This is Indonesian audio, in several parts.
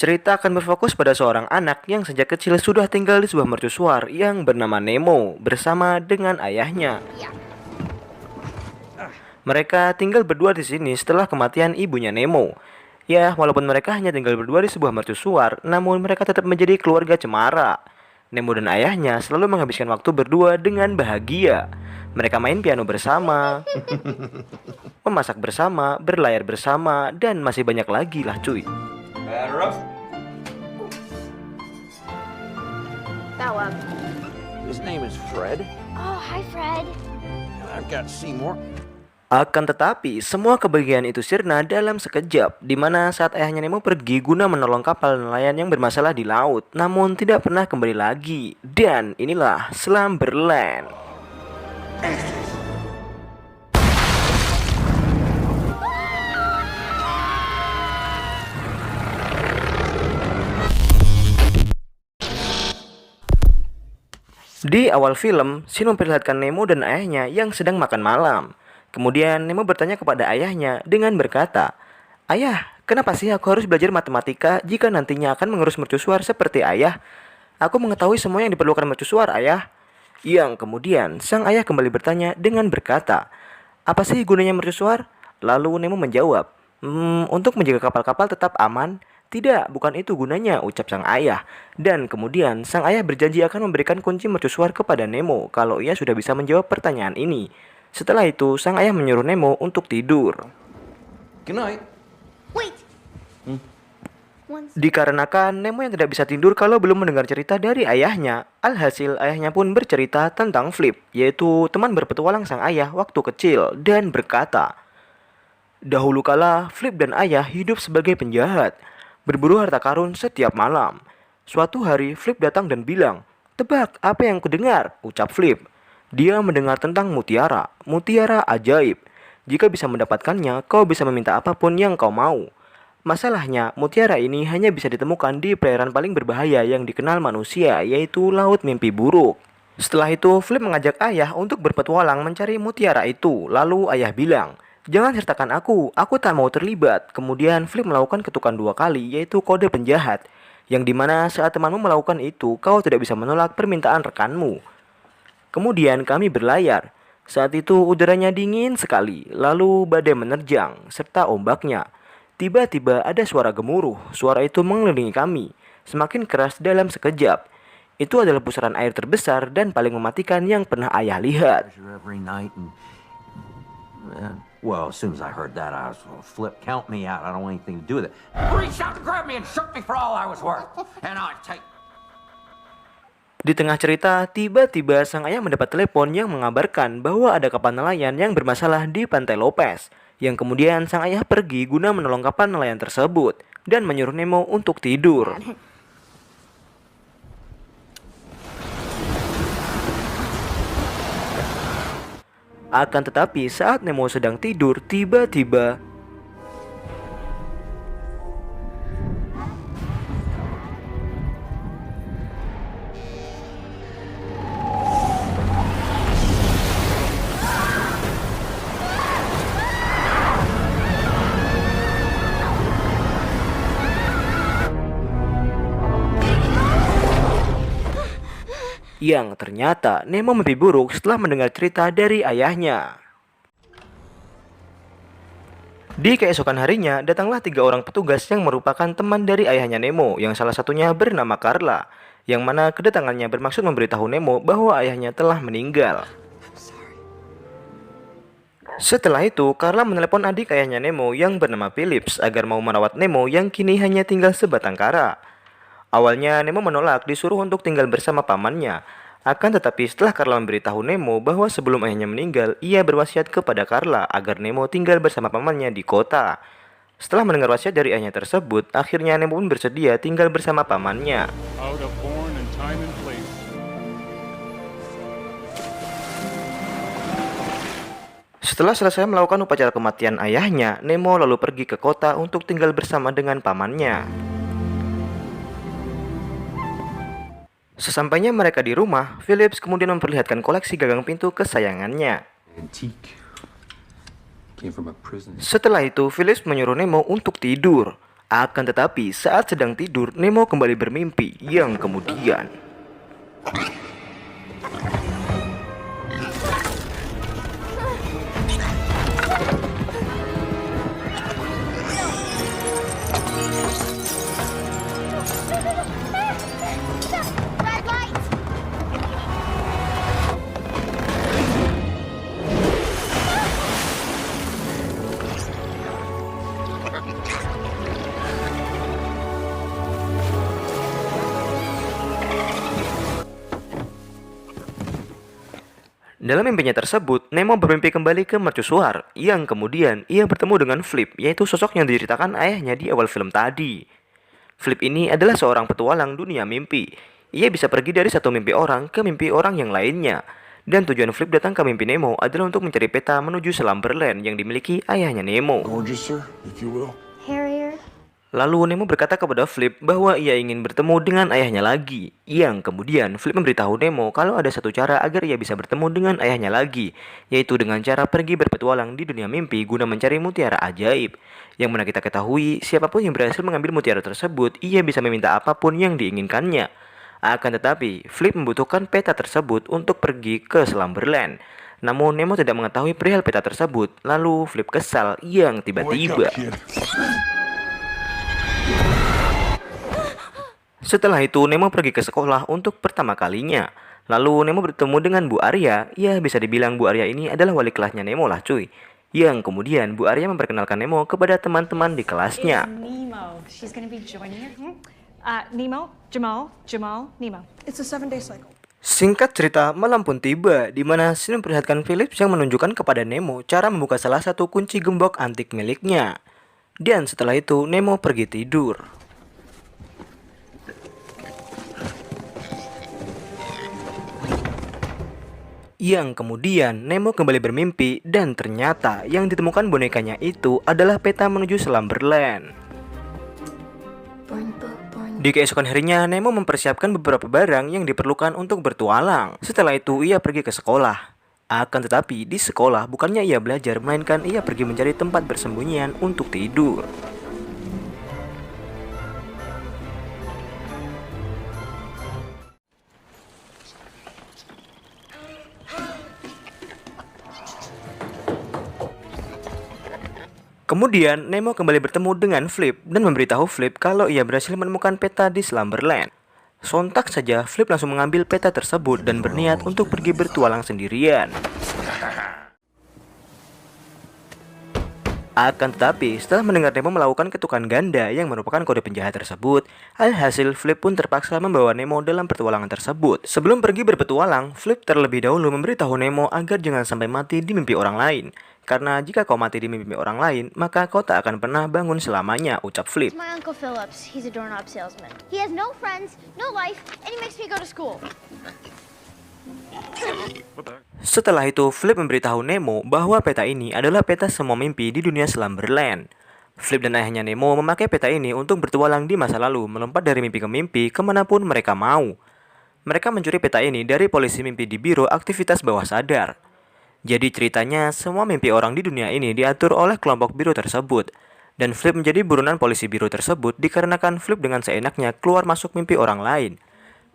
Cerita akan berfokus pada seorang anak yang sejak kecil sudah tinggal di sebuah mercusuar yang bernama Nemo bersama dengan ayahnya. Mereka tinggal berdua di sini setelah kematian ibunya Nemo. Ya, walaupun mereka hanya tinggal berdua di sebuah mercusuar, namun mereka tetap menjadi keluarga cemara. Nemo dan ayahnya selalu menghabiskan waktu berdua dengan bahagia. Mereka main piano bersama, memasak bersama, berlayar bersama, dan masih banyak lagi lah cuy. That one. His name is Fred. Oh, hi, Fred. And I've got Seymour. Akan tetapi, semua kebahagiaan itu sirna dalam sekejap, di mana saat ayahnya Nemo pergi guna menolong kapal nelayan yang bermasalah di laut, namun tidak pernah kembali lagi. Dan inilah Slumberland. Di awal film, Sin memperlihatkan Nemo dan ayahnya yang sedang makan malam. Kemudian Nemo bertanya kepada ayahnya dengan berkata, "Ayah, kenapa sih aku harus belajar matematika jika nantinya akan mengurus mercusuar seperti ayah? Aku mengetahui semua yang diperlukan mercusuar, ayah." Yang kemudian sang ayah kembali bertanya dengan berkata, "Apa sih gunanya mercusuar?" Lalu Nemo menjawab, untuk menjaga kapal-kapal tetap aman." "Tidak, bukan itu gunanya," ucap sang ayah. Dan kemudian sang ayah berjanji akan memberikan kunci mercusuar kepada Nemo kalau ia sudah bisa menjawab pertanyaan ini. Setelah itu, sang ayah menyuruh Nemo untuk tidur. Good night. Wait. One Dikarenakan Nemo yang tidak bisa tidur kalau belum mendengar cerita dari ayahnya, alhasil ayahnya pun bercerita tentang Flip, yaitu teman berpetualang sang ayah waktu kecil, dan berkata, "Dahulu kala, Flip dan ayah hidup sebagai penjahat, berburu harta karun setiap malam. Suatu hari Flip datang dan bilang, 'Tebak apa yang kudengar?' ucap Flip. Dia mendengar tentang mutiara, mutiara ajaib. Jika bisa mendapatkannya, kau bisa meminta apapun yang kau mau. Masalahnya, mutiara ini hanya bisa ditemukan di perairan paling berbahaya yang dikenal manusia, yaitu Laut Mimpi Buruk." Setelah itu, Flip mengajak ayah untuk berpetualang mencari mutiara itu. Lalu ayah bilang, "Jangan sertakan aku tak mau terlibat." Kemudian Flip melakukan ketukan 2 kali, yaitu kode penjahat, yang dimana saat temanmu melakukan itu, kau tidak bisa menolak permintaan rekanmu. Kemudian kami berlayar. Saat itu udaranya dingin sekali, lalu badai menerjang, serta ombaknya. Tiba-tiba ada suara gemuruh, suara itu mengelilingi kami, semakin keras dalam sekejap. Itu adalah pusaran air terbesar dan paling mematikan yang pernah ayah lihat. Every night well, as soon as I heard that, I was, well, Flip, count me out. I don't want anything to do with it. Reached out to grab me and shook me for all I was worth. And I take... Di tengah cerita, tiba-tiba sang ayah mendapat telepon yang mengabarkan bahwa ada kapal nelayan yang bermasalah di Pantai Lopez. Yang kemudian sang ayah pergi guna menolong kapal nelayan tersebut dan menyuruh Nemo untuk tidur. Akan tetapi saat Nemo sedang tidur, tiba-tiba yang ternyata Nemo mimpi buruk setelah mendengar cerita dari ayahnya. Di keesokan harinya, datanglah 3 orang petugas yang merupakan teman dari ayahnya Nemo, yang salah satunya bernama Carla, yang mana kedatangannya bermaksud memberitahu Nemo bahwa ayahnya telah meninggal. Setelah itu, Carla menelepon adik ayahnya Nemo yang bernama Phillips agar mau merawat Nemo yang kini hanya tinggal sebatang kara. Awalnya Nemo menolak disuruh untuk tinggal bersama pamannya. Akan tetapi setelah Carla memberitahu Nemo bahwa sebelum ayahnya meninggal, ia berwasiat kepada Carla agar Nemo tinggal bersama pamannya di kota. Setelah mendengar wasiat dari ayahnya tersebut, akhirnya Nemo pun bersedia tinggal bersama pamannya. Out of born and time and place. Setelah selesai melakukan upacara kematian ayahnya, Nemo lalu pergi ke kota untuk tinggal bersama dengan pamannya. Sesampainya mereka di rumah, Phillips kemudian memperlihatkan koleksi gagang pintu kesayangannya. Antique. Came from a prison. Setelah itu, Phillips menyuruh Nemo untuk tidur. Akan tetapi saat sedang tidur, Nemo kembali bermimpi yang kemudian Red light! dalam mimpinya tersebut, Nemo bermimpi kembali ke mercusuar, yang kemudian ia bertemu dengan Flip, yaitu sosok yang diceritakan ayahnya di awal film tadi. Flip ini adalah seorang petualang dunia mimpi. Ia bisa pergi dari satu mimpi orang ke mimpi orang yang lainnya. Dan tujuan Flip datang ke mimpi Nemo adalah untuk mencari peta menuju Slumberland yang dimiliki ayahnya Nemo. Gorgeous, sir, if you will. Harrier? Lalu Nemo berkata kepada Flip bahwa ia ingin bertemu dengan ayahnya lagi. Yang kemudian Flip memberitahu Nemo kalau ada satu cara agar ia bisa bertemu dengan ayahnya lagi, yaitu dengan cara pergi berpetualang di dunia mimpi guna mencari mutiara ajaib. Yang mana kita ketahui, siapapun yang berhasil mengambil mutiara tersebut, ia bisa meminta apapun yang diinginkannya. Akan tetapi, Flip membutuhkan peta tersebut untuk pergi ke Slumberland. Namun Nemo tidak mengetahui perihal peta tersebut. Lalu Flip kesal yang Wake tiba-tiba. up, kid. Setelah itu, Nemo pergi ke sekolah untuk pertama kalinya. Lalu Nemo bertemu dengan Bu Arya. Ya, bisa dibilang Bu Arya ini adalah wali kelasnya Nemo lah cuy. Yang kemudian Bu Arya memperkenalkan Nemo kepada teman-teman di kelasnya. Nemo. She's going to be joining you. Nemo, Jamal, Nemo. It's a 7-day cycle. Singkat cerita, malam pun tiba, di mana Sin memperlihatkan Phillips yang menunjukkan kepada Nemo cara membuka salah satu kunci gembok antik miliknya. Dan setelah itu, Nemo pergi tidur. Yang kemudian Nemo kembali bermimpi dan ternyata yang ditemukan bonekanya itu adalah peta menuju Slumberland. Di keesokan harinya, Nemo mempersiapkan beberapa barang yang diperlukan untuk bertualang. Setelah itu, ia pergi ke sekolah. Akan tetapi, di sekolah bukannya ia belajar, melainkan ia pergi mencari tempat bersembunyian untuk tidur. Kemudian, Nemo kembali bertemu dengan Flip dan memberitahu Flip kalau ia berhasil menemukan peta di Slumberland. Sontak saja, Flip langsung mengambil peta tersebut dan berniat untuk pergi bertualang sendirian. Akan tetapi, setelah mendengar Nemo melakukan ketukan ganda yang merupakan kode penjahat tersebut, alhasil Flip pun terpaksa membawa Nemo dalam pertualangan tersebut. Sebelum pergi berpetualang, Flip terlebih dahulu memberitahu Nemo agar jangan sampai mati di mimpi orang lain. Karena jika kau mati di mimpi orang lain, maka kau tak akan pernah bangun selamanya, ucap Flip. It's my Uncle Phillips. He's a doorknob salesman. He has no friends, no life, and he makes me go to school. Setelah itu, Flip memberitahu Nemo bahwa peta ini adalah peta semua mimpi di dunia Slumberland. Flip dan ayahnya Nemo memakai peta ini untuk bertualang di masa lalu, melompat dari mimpi ke mimpi kemanapun mereka mau. Mereka mencuri peta ini dari polisi mimpi di Biro Aktivitas Bawah Sadar. Jadi ceritanya, semua mimpi orang di dunia ini diatur oleh kelompok biro tersebut. Dan Flip menjadi buronan polisi biro tersebut dikarenakan Flip dengan seenaknya keluar masuk mimpi orang lain.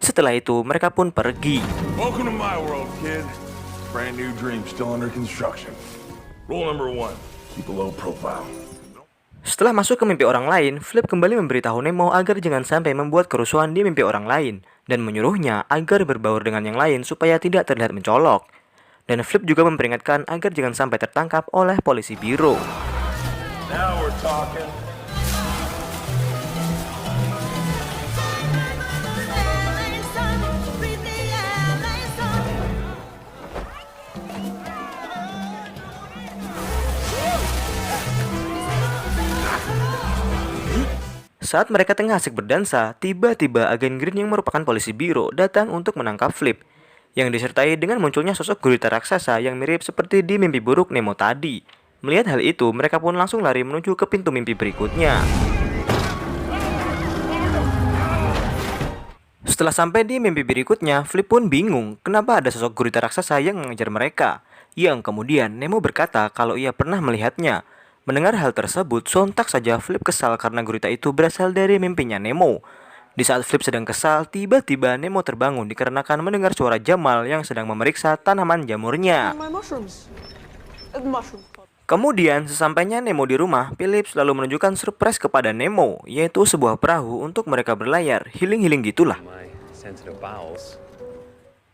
Setelah itu, mereka pun pergi. Welcome to my world, kid. Brand new dream still under construction. Rule number 1, keep a low profile. Setelah masuk ke mimpi orang lain, Flip kembali memberitahu Nemo agar jangan sampai membuat kerusuhan di mimpi orang lain. Dan menyuruhnya agar berbaur dengan yang lain supaya tidak terlihat mencolok. Dan Flip juga memperingatkan agar jangan sampai tertangkap oleh polisi biro. Now we're talking. Saat mereka tengah asik berdansa, tiba-tiba agen Green yang merupakan polisi biro datang untuk menangkap Flip, yang disertai dengan munculnya sosok gurita raksasa yang mirip seperti di mimpi buruk Nemo tadi. Melihat hal itu, mereka pun langsung lari menuju ke pintu mimpi berikutnya. Setelah sampai di mimpi berikutnya, Flip pun bingung kenapa ada sosok gurita raksasa yang mengejar mereka. Yang kemudian Nemo berkata kalau ia pernah melihatnya. Mendengar hal tersebut, sontak saja Flip kesal karena gurita itu berasal dari mimpinya Nemo. Di saat Flip sedang kesal, tiba-tiba Nemo terbangun dikarenakan mendengar suara Jamal yang sedang memeriksa tanaman jamurnya. Kemudian, sesampainya Nemo di rumah, Phillips lalu menunjukkan surprise kepada Nemo, yaitu sebuah perahu untuk mereka berlayar, healing-healing gitulah.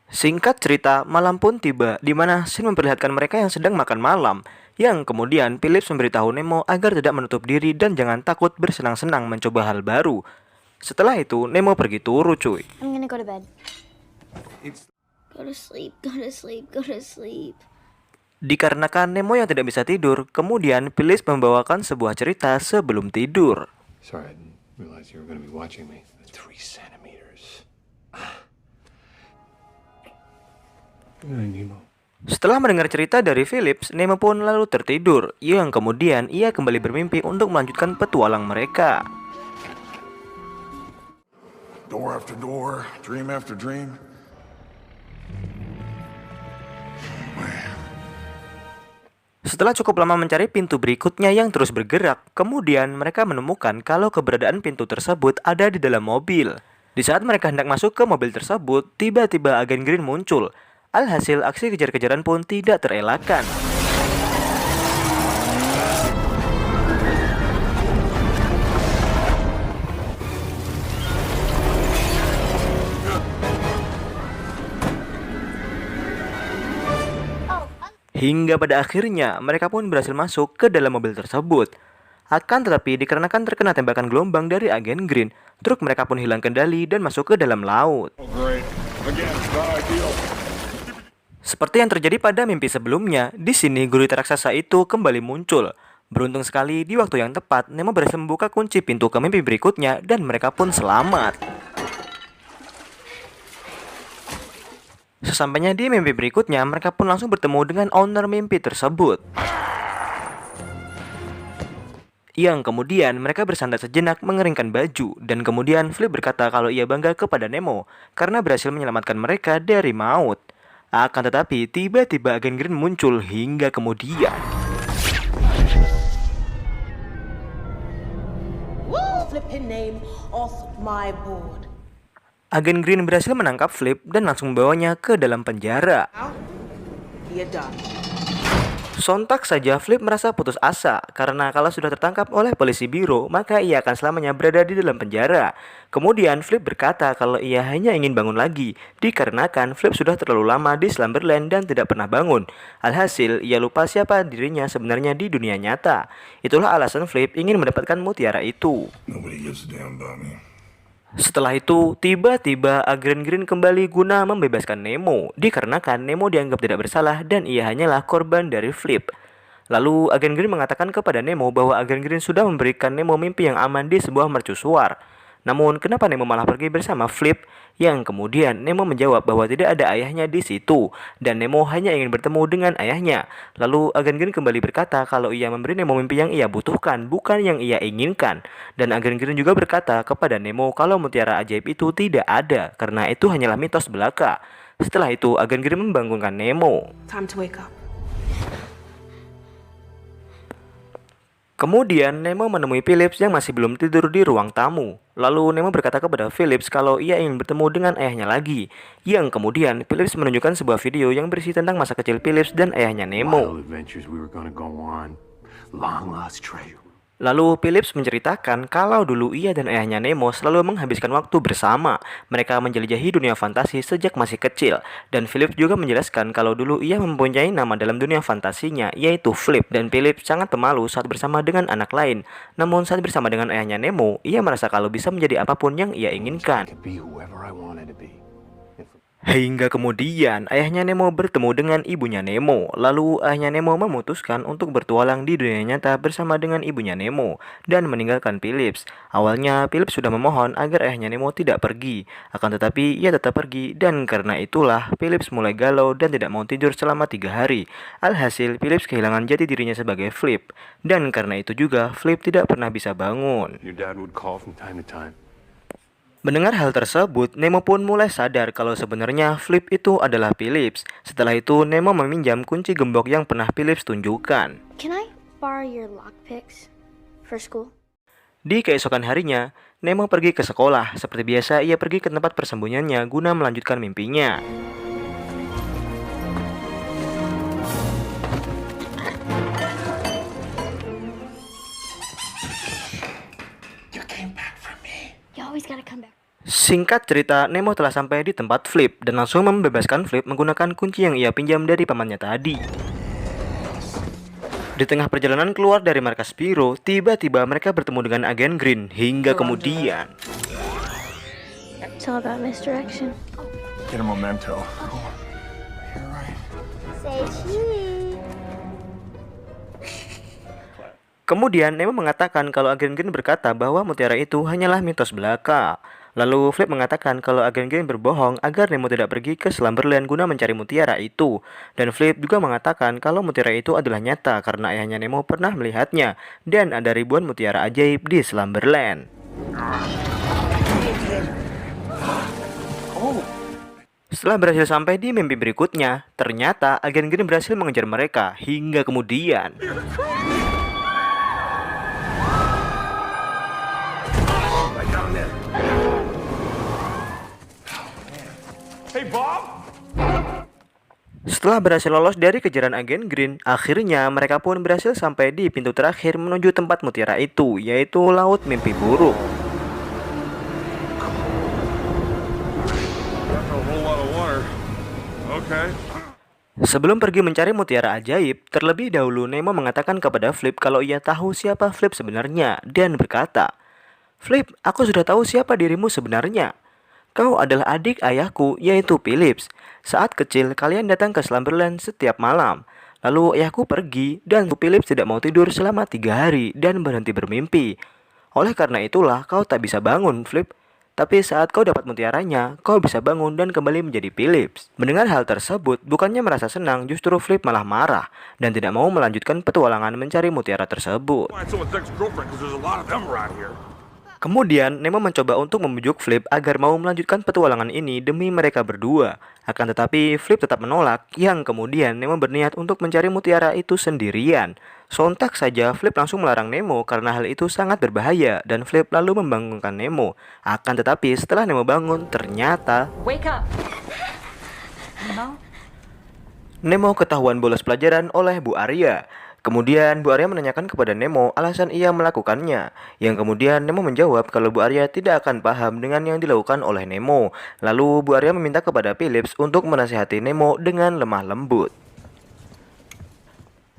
Singkat cerita, malam pun tiba, di mana scene memperlihatkan mereka yang sedang makan malam, yang kemudian Phillips memberitahu Nemo agar tidak menutup diri dan jangan takut bersenang-senang mencoba hal baru. Setelah itu, Nemo pergi turu cuy. I'm gonna go to bed. Go to sleep, go to sleep, go to sleep. Dikarenakan Nemo yang tidak bisa tidur, kemudian Phillips membawakan sebuah cerita sebelum tidur. Sorry, I didn't realize you were going to be watching me. 3 centimeters. Good night, Nemo. Setelah mendengar cerita dari Phillips, Nemo pun lalu tertidur, yang kemudian ia kembali bermimpi untuk melanjutkan petualang mereka. Door after door, dream after dream. Setelah cukup lama mencari pintu berikutnya yang terus bergerak, kemudian mereka menemukan kalau keberadaan pintu tersebut ada di dalam mobil. Di saat mereka hendak masuk ke mobil tersebut, tiba-tiba agen Green muncul. Alhasil aksi kejar-kejaran pun tidak terelakkan. Hingga pada akhirnya mereka pun berhasil masuk ke dalam mobil tersebut. Akan tetapi dikarenakan terkena tembakan gelombang dari agen Green, truk mereka pun hilang kendali dan masuk ke dalam laut. Great. Again, it's not ideal. Seperti yang terjadi pada mimpi sebelumnya, di sini gurita raksasa itu kembali muncul. Beruntung sekali di waktu yang tepat, Nemo berhasil membuka kunci pintu ke mimpi berikutnya dan mereka pun selamat. Sesampainya di mimpi berikutnya, mereka pun langsung bertemu dengan owner mimpi tersebut. Yang kemudian mereka bersandar sejenak mengeringkan baju, dan kemudian Flip berkata kalau ia bangga kepada Nemo karena berhasil menyelamatkan mereka dari maut. Akan tetapi tiba-tiba agen Green muncul hingga kemudian. Flipping name off my board. Agen Green berhasil menangkap Flip dan langsung membawanya ke dalam penjara. You're done. Sontak saja Flip merasa putus asa karena kalau sudah tertangkap oleh polisi biro, maka ia akan selamanya berada di dalam penjara. Kemudian Flip berkata kalau ia hanya ingin bangun lagi, dikarenakan Flip sudah terlalu lama di Slumberland dan tidak pernah bangun. Alhasil, ia lupa siapa dirinya sebenarnya di dunia nyata. Itulah alasan Flip ingin mendapatkan mutiara itu. Nobody gives a damn about me. Setelah itu, tiba-tiba agen Green kembali guna membebaskan Nemo, dikarenakan Nemo dianggap tidak bersalah dan ia hanyalah korban dari Flip. Lalu agen Green mengatakan kepada Nemo bahwa agen Green sudah memberikan Nemo mimpi yang aman di sebuah mercusuar. Namun kenapa Nemo malah pergi bersama Flip? Yang kemudian Nemo menjawab bahwa tidak ada ayahnya di situ dan Nemo hanya ingin bertemu dengan ayahnya. Lalu agen Green kembali berkata kalau ia memberi Nemo mimpi yang ia butuhkan, bukan yang ia inginkan. Dan agen Green juga berkata kepada Nemo kalau mutiara ajaib itu tidak ada karena itu hanyalah mitos belaka. Setelah itu agen Green membangunkan Nemo. Time to wake up. Kemudian Nemo menemui Phillips yang masih belum tidur di ruang tamu. Lalu Nemo berkata kepada Phillips kalau ia ingin bertemu dengan ayahnya lagi. Yang kemudian Phillips menunjukkan sebuah video yang berisi tentang masa kecil Phillips dan ayahnya Nemo. Wild adventures we were gonna go on. Long lost treasure. Lalu Phillips menceritakan kalau dulu ia dan ayahnya Nemo selalu menghabiskan waktu bersama. Mereka menjelajahi dunia fantasi sejak masih kecil. Dan Phillips juga menjelaskan kalau dulu ia mempunyai nama dalam dunia fantasinya, yaitu Flip. Dan Phillips sangat pemalu saat bersama dengan anak lain. Namun saat bersama dengan ayahnya Nemo, ia merasa kalau bisa menjadi apapun yang ia inginkan. Could be whoever I wanted to be. Hingga kemudian ayahnya Nemo bertemu dengan ibunya Nemo. Lalu ayahnya Nemo memutuskan untuk bertualang di dunia nyata bersama dengan ibunya Nemo dan meninggalkan Phillips. Awalnya Phillips sudah memohon agar ayahnya Nemo tidak pergi, akan tetapi ia tetap pergi dan karena itulah Phillips mulai galau dan tidak mau tidur selama 3 hari. Alhasil Phillips kehilangan jati dirinya sebagai Flip dan karena itu juga Flip tidak pernah bisa bangun. Your dad would call from time to time. Mendengar hal tersebut, Nemo pun mulai sadar kalau sebenarnya Flip itu adalah Phillips. Setelah itu, Nemo meminjam kunci gembok yang pernah Phillips tunjukkan. Can I borrow your lockpicks for school? Di keesokan harinya, Nemo pergi ke sekolah. Seperti biasa, ia pergi ke tempat persembunyiannya guna melanjutkan mimpinya. You always gotta come back. Singkat cerita, Nemo telah sampai di tempat Flip dan langsung membebaskan Flip menggunakan kunci yang ia pinjam dari pamannya tadi. Di tengah perjalanan keluar dari markas Spyro, tiba-tiba mereka bertemu dengan agen Green hingga kemudian It's all about misdirection. Get a memento. Say cheese. Kemudian Nemo mengatakan kalau agen Green berkata bahwa mutiara itu hanyalah mitos belaka. Lalu Flip mengatakan kalau agen Green berbohong agar Nemo tidak pergi ke Slumberland guna mencari mutiara itu. Dan Flip juga mengatakan kalau mutiara itu adalah nyata karena ayahnya Nemo pernah melihatnya dan ada ribuan mutiara ajaib di Slumberland. Setelah berhasil sampai di mimpi berikutnya, ternyata agen Green berhasil mengejar mereka hingga kemudian Hey, Bob! Setelah berhasil lolos dari kejaran agen Green, akhirnya mereka pun berhasil sampai di pintu terakhir menuju tempat mutiara itu, yaitu Laut Mimpi Buruk. That's a whole lot of water. Okay. Sebelum pergi mencari mutiara ajaib, terlebih dahulu Nemo mengatakan kepada Flip kalau ia tahu siapa Flip sebenarnya dan berkata, "Flip, aku sudah tahu siapa dirimu sebenarnya. Kau adalah adik ayahku, yaitu Phillips. Saat kecil, kalian datang ke Slumberland setiap malam. Lalu ayahku pergi, dan Phillips tidak mau tidur selama 3 hari dan berhenti bermimpi. Oleh karena itulah, kau tak bisa bangun, Flip. Tapi saat kau dapat mutiaranya, kau bisa bangun dan kembali menjadi Phillips." Mendengar hal tersebut, bukannya merasa senang, justru Flip malah marah dan tidak mau melanjutkan petualangan mencari mutiara tersebut. Find someone's ex-girlfriend because there's a lot of them around here. Kemudian, Nemo mencoba untuk membujuk Flip agar mau melanjutkan petualangan ini demi mereka berdua. Akan tetapi, Flip tetap menolak, yang kemudian Nemo berniat untuk mencari mutiara itu sendirian. Sontak saja, Flip langsung melarang Nemo karena hal itu sangat berbahaya, dan Flip lalu membangunkan Nemo. Akan tetapi, setelah Nemo bangun, ternyata Wake up. Nemo? Nemo ketahuan bolos pelajaran oleh Bu Arya. Kemudian Bu Arya menanyakan kepada Nemo alasan ia melakukannya. Yang kemudian Nemo menjawab kalau Bu Arya tidak akan paham dengan yang dilakukan oleh Nemo. Lalu Bu Arya meminta kepada Phillips untuk menasihati Nemo dengan lemah lembut.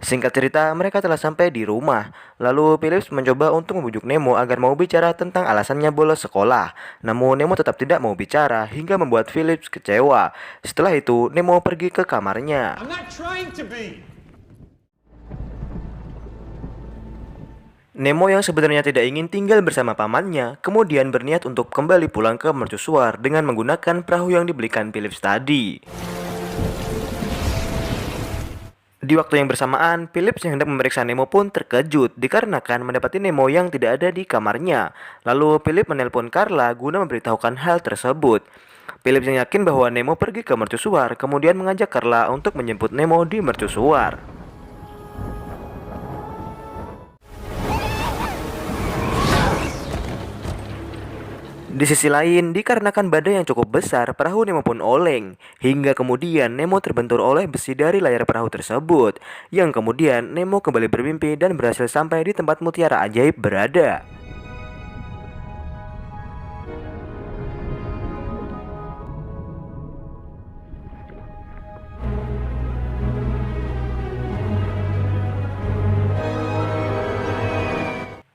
Singkat cerita, mereka telah sampai di rumah. Lalu Phillips mencoba untuk membujuk Nemo agar mau bicara tentang alasannya bolos sekolah. Namun Nemo tetap tidak mau bicara hingga membuat Phillips kecewa. Setelah itu, Nemo pergi ke kamarnya. I'm not trying to be. Nemo yang sebenarnya tidak ingin tinggal bersama pamannya, kemudian berniat untuk kembali pulang ke mercusuar dengan menggunakan perahu yang dibelikan Phillips tadi. Di waktu yang bersamaan, Phillips yang hendak memeriksa Nemo pun terkejut dikarenakan mendapati Nemo yang tidak ada di kamarnya. Lalu Phillips menelpon Carla guna memberitahukan hal tersebut. Phillips yang yakin bahwa Nemo pergi ke mercusuar, kemudian mengajak Carla untuk menjemput Nemo di mercusuar. Di sisi lain, dikarenakan badai yang cukup besar, perahu Nemo pun oleng. Hingga kemudian Nemo terbentur oleh besi dari layar perahu tersebut. Yang kemudian Nemo kembali bermimpi dan berhasil sampai di tempat mutiara ajaib berada.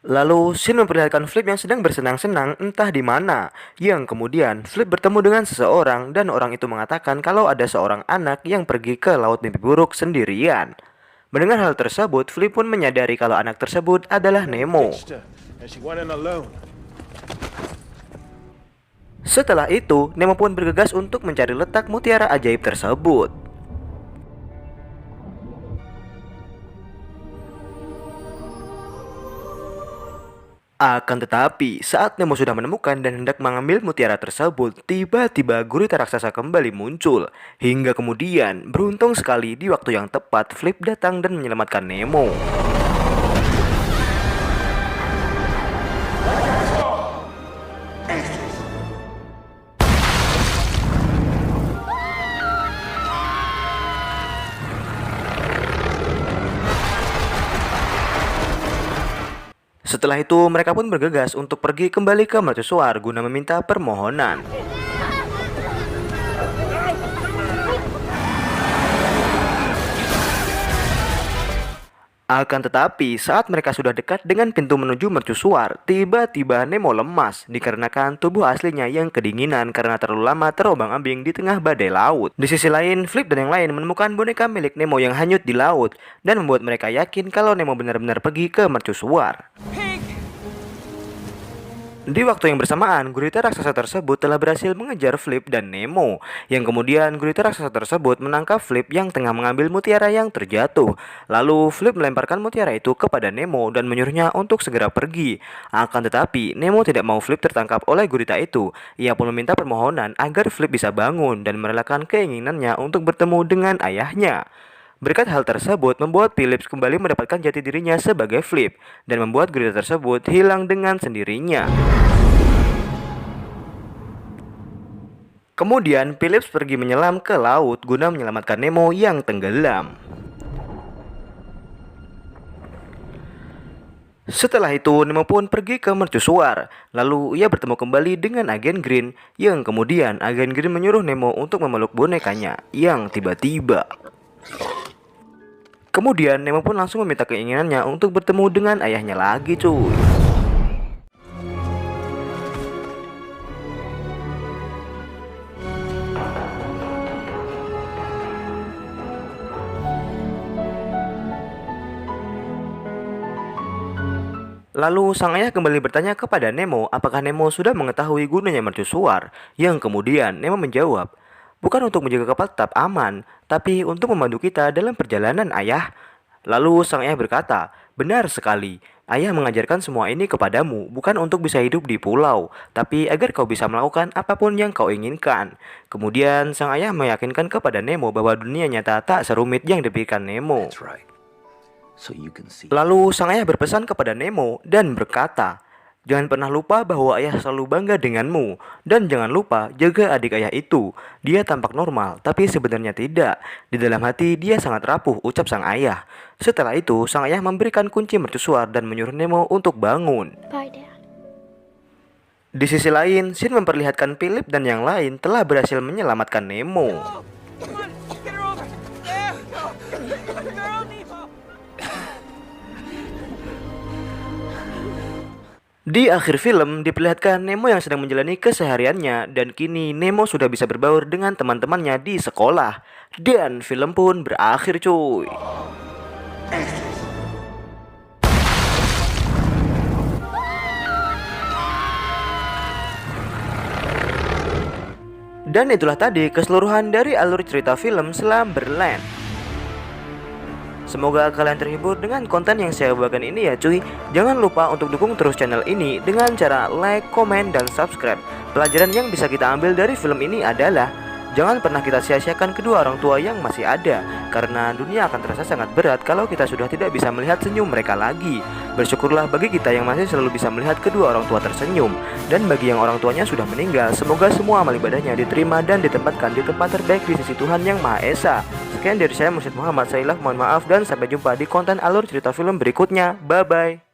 Lalu, scene memperlihatkan Flip yang sedang bersenang-senang entah di mana. Yang kemudian, Flip bertemu dengan seseorang dan orang itu mengatakan kalau ada seorang anak yang pergi ke Laut Mimpi Buruk sendirian. Mendengar hal tersebut, Flip pun menyadari kalau anak tersebut adalah Nemo. And she went in alone. Setelah itu, Nemo pun bergegas untuk mencari letak mutiara ajaib tersebut. Akan tetapi, saat Nemo sudah menemukan dan hendak mengambil mutiara tersebut, tiba-tiba gurita raksasa kembali muncul. Hingga kemudian, beruntung sekali di waktu yang tepat, Flip datang dan menyelamatkan Nemo. Setelah itu mereka pun bergegas untuk pergi kembali ke mercusuar guna meminta permohonan. Akan tetapi, saat mereka sudah dekat dengan pintu menuju mercusuar, tiba-tiba Nemo lemas dikarenakan tubuh aslinya yang kedinginan karena terlalu lama terombang-ambing di tengah badai laut. Di sisi lain, Flip dan yang lain menemukan boneka milik Nemo yang hanyut di laut dan membuat mereka yakin kalau Nemo benar-benar pergi ke mercusuar. Di waktu yang bersamaan, gurita raksasa tersebut telah berhasil mengejar Flip dan Nemo, yang kemudian gurita raksasa tersebut menangkap Flip yang tengah mengambil mutiara yang terjatuh. Lalu Flip melemparkan mutiara itu kepada Nemo dan menyuruhnya untuk segera pergi. Akan tetapi, Nemo tidak mau Flip tertangkap oleh gurita itu. Ia pun meminta permohonan agar Flip bisa bangun dan merelakan keinginannya untuk bertemu dengan ayahnya. Berkat hal tersebut membuat Phillips kembali mendapatkan jati dirinya sebagai Flip dan membuat gurita tersebut hilang dengan sendirinya. Kemudian Phillips pergi menyelam ke laut guna menyelamatkan Nemo yang tenggelam. Setelah itu Nemo pun pergi ke mercusuar. Lalu ia bertemu kembali dengan agen Green, yang kemudian agen Green menyuruh Nemo untuk memeluk bonekanya yang tiba-tiba. Kemudian Nemo pun langsung meminta keinginannya untuk bertemu dengan ayahnya lagi, cuy. Lalu sang ayah kembali bertanya kepada Nemo apakah Nemo sudah mengetahui gunanya mercusuar, yang kemudian Nemo menjawab, "Bukan untuk menjaga kapal tetap aman, tapi untuk membantu kita dalam perjalanan, ayah." Lalu sang ayah berkata, "Benar sekali, ayah mengajarkan semua ini kepadamu bukan untuk bisa hidup di pulau, tapi agar kau bisa melakukan apapun yang kau inginkan." Kemudian sang ayah meyakinkan kepada Nemo bahwa dunia nyata tak serumit yang dipikirkan Nemo. That's right. So you can see. Lalu sang ayah berpesan kepada Nemo dan berkata, "Jangan pernah lupa bahwa ayah selalu bangga denganmu. Dan jangan lupa jaga adik ayah itu. Dia tampak normal, tapi sebenarnya tidak. Di dalam hati dia sangat rapuh," ucap sang ayah. Setelah itu, sang ayah memberikan kunci mercusuar dan menyuruh Nemo untuk bangun. Bye, Dad. Di sisi lain, Shin memperlihatkan Philip dan yang lain telah berhasil menyelamatkan Nemo. Di akhir film, diperlihatkan Nemo yang sedang menjalani kesehariannya dan kini Nemo sudah bisa berbaur dengan teman-temannya di sekolah. Dan film pun berakhir, cuy. Dan itulah tadi keseluruhan dari alur cerita film Slumberland. Semoga kalian terhibur dengan konten yang saya bawakan ini ya cuy. Jangan lupa untuk dukung terus channel ini dengan cara like, komen, dan subscribe. Pelajaran yang bisa kita ambil dari film ini adalah jangan pernah kita sia-siakan kedua orang tua yang masih ada, karena dunia akan terasa sangat berat kalau kita sudah tidak bisa melihat senyum mereka lagi. Bersyukurlah bagi kita yang masih selalu bisa melihat kedua orang tua tersenyum. Dan bagi yang orang tuanya sudah meninggal, semoga semua amal ibadahnya diterima dan ditempatkan di tempat terbaik di sisi Tuhan Yang Maha Esa. Sekian dari saya Mursyid Muhammad Sailaf, mohon maaf dan sampai jumpa di konten alur cerita film berikutnya. Bye bye.